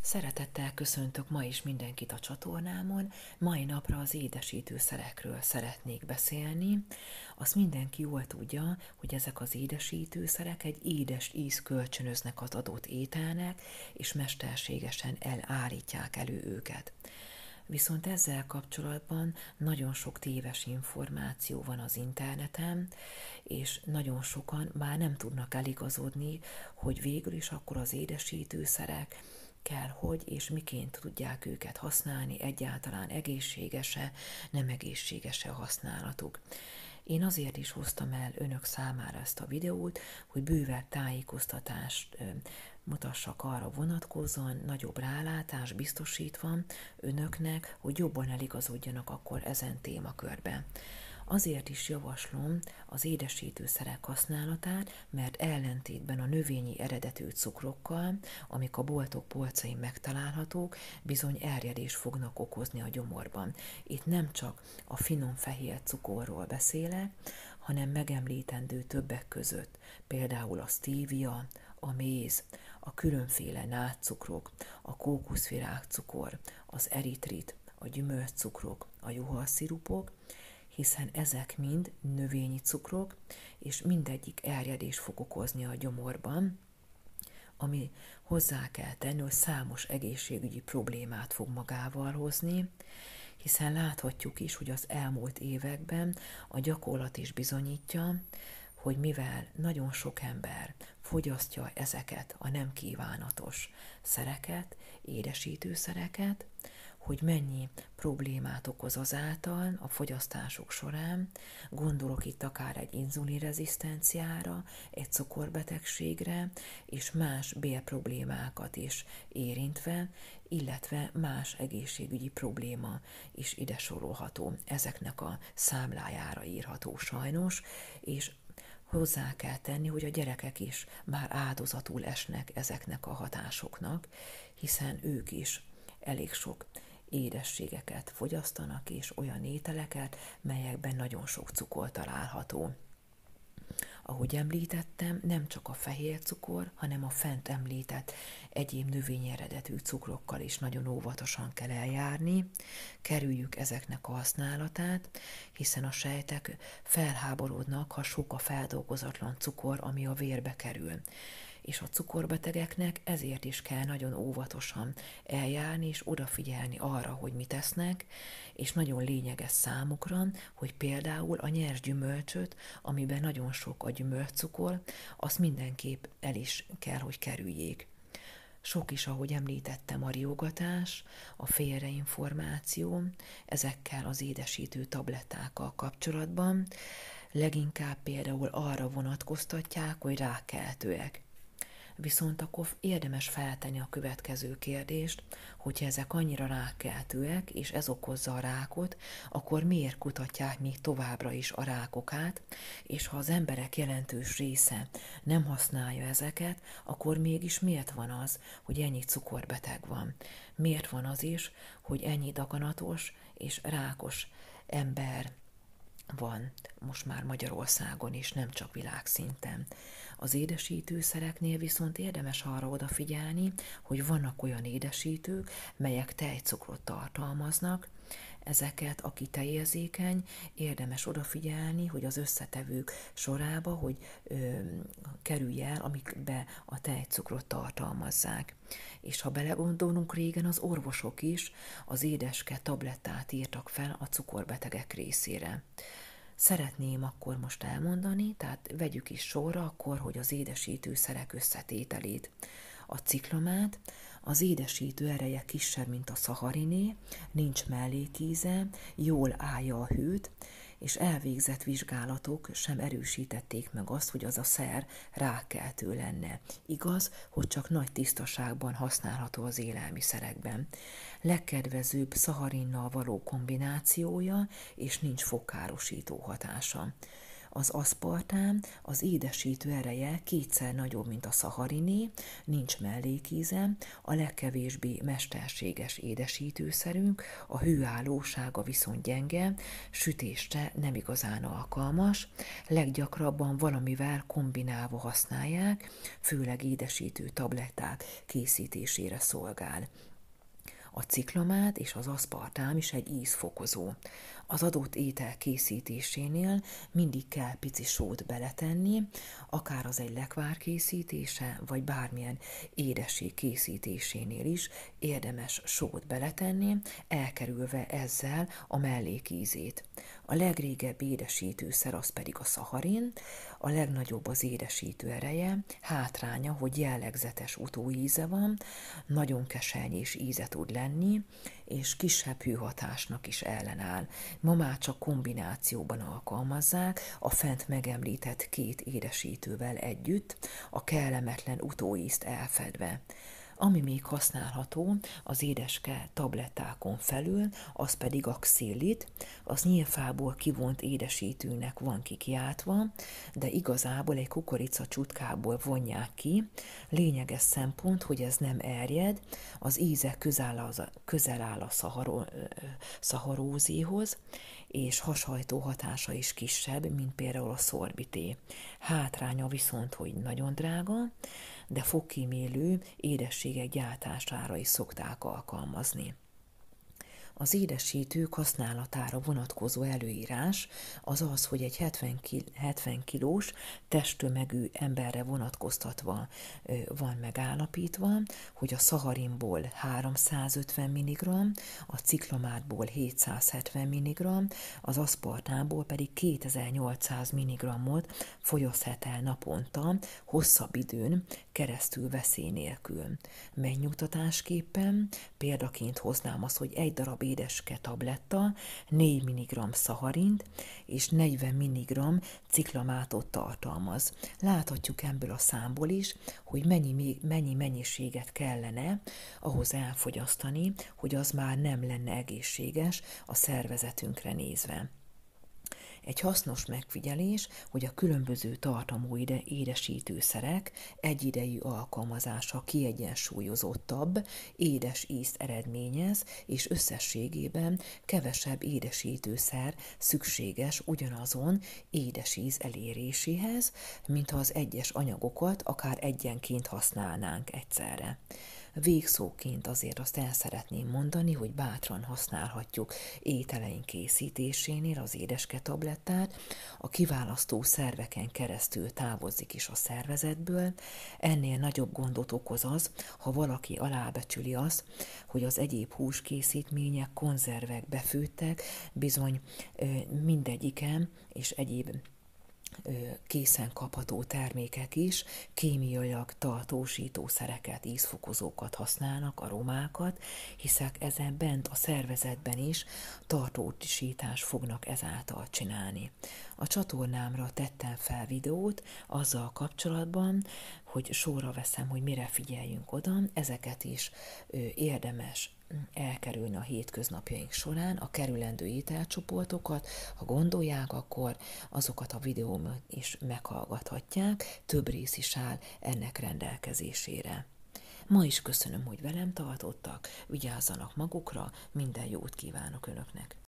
Szeretettel köszöntök ma is mindenkit a csatornámon. Mai napra az édesítőszerekről szeretnék beszélni. Azt mindenki jól tudja, hogy ezek az édesítőszerek egy édes íz kölcsönöznek az adott ételnek, és mesterségesen elállítják elő őket. Viszont ezzel kapcsolatban nagyon sok téves információ van az interneten, és nagyon sokan már nem tudnak eligazodni, hogy végül is akkor az édesítőszerek kell, hogy és miként tudják őket használni, egyáltalán egészséges-e, nem egészséges-e a használatuk. Én azért is hoztam el önök számára ezt a videót, hogy bővebb tájékoztatást mutassak arra vonatkozóan, nagyobb rálátás biztosítva önöknek, hogy jobban eligazodjanak akkor ezen témakörben. Azért is javaslom az édesítőszerek használatát, mert ellentétben a növényi eredetű cukrokkal, amik a boltok polcain megtalálhatók, bizony erjedést fognak okozni a gyomorban. Itt nem csak a finom fehér cukorról beszélek, hanem megemlítendő többek között például a stevia, a méz, a különféle nátcukrok, a kókuszvirágcukor, az eritrit, a gyümölcscukrok, a juharszirupok, hiszen ezek mind növényi cukrok, és mindegyik erjedést fog okozni a gyomorban, ami hozzá kell tenni, hogy számos egészségügyi problémát fog magával hozni, hiszen láthatjuk is, hogy az elmúlt években a gyakorlat is bizonyítja, hogy mivel nagyon sok ember fogyasztja ezeket a nem kívánatos szereket, édesítőszereket, hogy mennyi problémát okoz azáltal a fogyasztásuk során, gondolok itt akár egy inzulinrezisztenciára, egy cukorbetegségre, és más bélproblémákat is érintve, illetve más egészségügyi probléma is ide sorolható. Ezeknek a számlájára írható sajnos, és hozzá kell tenni, hogy a gyerekek is már áldozatul esnek ezeknek a hatásoknak, hiszen ők is elég sok édességeket fogyasztanak, és olyan ételeket, melyekben nagyon sok cukor található. Ahogy említettem, nem csak a fehér cukor, hanem a fent említett egyéb növényi eredetű cukrokkal is nagyon óvatosan kell eljárni. Kerüljük ezeknek a használatát, hiszen a sejtek felháborodnak, ha sok a feldolgozatlan cukor, ami a vérbe kerül. És a cukorbetegeknek ezért is kell nagyon óvatosan eljárni és odafigyelni arra, hogy mit esznek, és nagyon lényeges számukra, hogy például a nyers gyümölcsöt, amiben nagyon sok a gyümölcscukor, azt mindenképp el is kell, hogy kerüljék. Sok is, ahogy említettem, a riogatás, a félreinformáció, ezekkel az édesítő tablettákkal kapcsolatban, leginkább például arra vonatkoztatják, hogy rákkeltőek. Viszont akkor érdemes feltenni a következő kérdést, hogyha ezek annyira rákkeltőek, és ez okozza a rákot, akkor miért kutatják még továbbra is a rákokát, és ha az emberek jelentős része nem használja ezeket, akkor mégis miért van az, hogy ennyi cukorbeteg van? Miért van az is, hogy ennyi daganatos és rákos ember van most már Magyarországon is, nem csak világszinten. Az édesítőszereknél viszont érdemes arra odafigyelni, hogy vannak olyan édesítők, melyek tejcukrot tartalmaznak. Ezeket, aki tejérzékeny, érdemes odafigyelni, hogy az összetevők sorába, hogy kerülj el, amikbe a tejcukrot tartalmazzák. És ha belegondolunk, régen az orvosok is az édeske tablettát írtak fel a cukorbetegek részére. Szeretném akkor most elmondani, tehát vegyük is sorra akkor, hogy az édesítőszerek összetételét. A ciklamát, az édesítő ereje kisebb, mint a szahariné, nincs mellékíze, jól állja a hőt, és elvégzett vizsgálatok sem erősítették meg azt, hogy az a szer rákkeltő lenne. Igaz, hogy csak nagy tisztaságban használható az élelmiszerekben. Legkedvezőbb szaharinnal való kombinációja, és nincs fogkárosító hatása. Az aszpartám, az édesítő ereje kétszer nagyobb, mint a szahariné, nincs mellékíze, a legkevésbé mesterséges édesítőszerünk, a hőállósága viszont gyenge, sütésre nem igazán alkalmas, leggyakrabban valamivel kombinálva használják, főleg édesítő tabletták készítésére szolgál. A ciklamát és az aszpartám is egy ízfokozó. Az adott étel készítésénél mindig kell pici sót beletenni, akár az egy lekvár készítése, vagy bármilyen édesség készítésénél is érdemes sót beletenni, elkerülve ezzel a mellékízét. A legrégebbi édesítőszer az pedig a szaharin, a legnagyobb az édesítő ereje, hátránya, hogy jellegzetes utóíze van, nagyon kesernyés íze tud lenni, és kisebb hőhatásnak is ellenáll. Ma már csak kombinációban alkalmazzák a fent megemlített két édesítővel együtt, a kellemetlen utóízt elfedve. Ami még használható az édeske tablettákon felül, az pedig a xillit, az nyílfából kivont édesítőnek van kikiáltva, de igazából egy kukorica csutkából vonják ki. Lényeges szempont, hogy ez nem erjed, az íze közel áll a szaharózéhoz, és hashajtó hatása is kisebb, mint például a szorbité. Hátránya viszont, hogy nagyon drága, de fogkímélő édességek gyártására is szokták alkalmazni. Az édesítők használatára vonatkozó előírás az az, hogy egy 70 kilós testtömegű emberre vonatkoztatva van megállapítva, hogy a szaharinból 350 mg, a ciklamátból 770 mg, az aszpartámból pedig 2800 mg-ot fogyaszthat el naponta, hosszabb időn keresztül veszély nélkül. Megnyugtatásképpen példaként hoznám azt, hogy egy darab édeske tabletta 4 mg szaharint és 40 mg ciklamátot tartalmaz. Láthatjuk ebből a számból is, hogy mennyi mennyiséget kellene ahhoz elfogyasztani, hogy az már nem lenne egészséges a szervezetünkre nézve. Egy hasznos megfigyelés, hogy a különböző tartalmú édesítőszerek egyidejű alkalmazása kiegyensúlyozottabb, édes ízt eredményez, és összességében kevesebb édesítőszer szükséges ugyanazon édes íz eléréséhez, mint ha az egyes anyagokat akár egyenként használnánk egyszerre. Végszóként azért azt el szeretném mondani, hogy bátran használhatjuk ételeink készítésénél az édeske tablettát, a kiválasztó szerveken keresztül távozik is a szervezetből. Ennél nagyobb gondot okoz az, ha valaki alábecsüli azt, hogy az egyéb húskészítmények, konzervek, befőttek, bizony mindegyiken és egyéb készen kapható termékek is kémiailag tartósítószereket, ízfokozókat használnak, aromákat, hiszen ezen bent a szervezetben is tartósítást fognak ezáltal csinálni. A csatornámra tettem fel videót azzal kapcsolatban, hogy sorra veszem, hogy mire figyeljünk oda, ezeket is érdemes elkerülni a hétköznapjaink során, a kerülendő ételcsoportokat, ha gondolják, akkor azokat a videómat is meghallgathatják, több rész is áll ennek rendelkezésére. Ma is köszönöm, hogy velem tartottak, vigyázzanak magukra, minden jót kívánok Önöknek!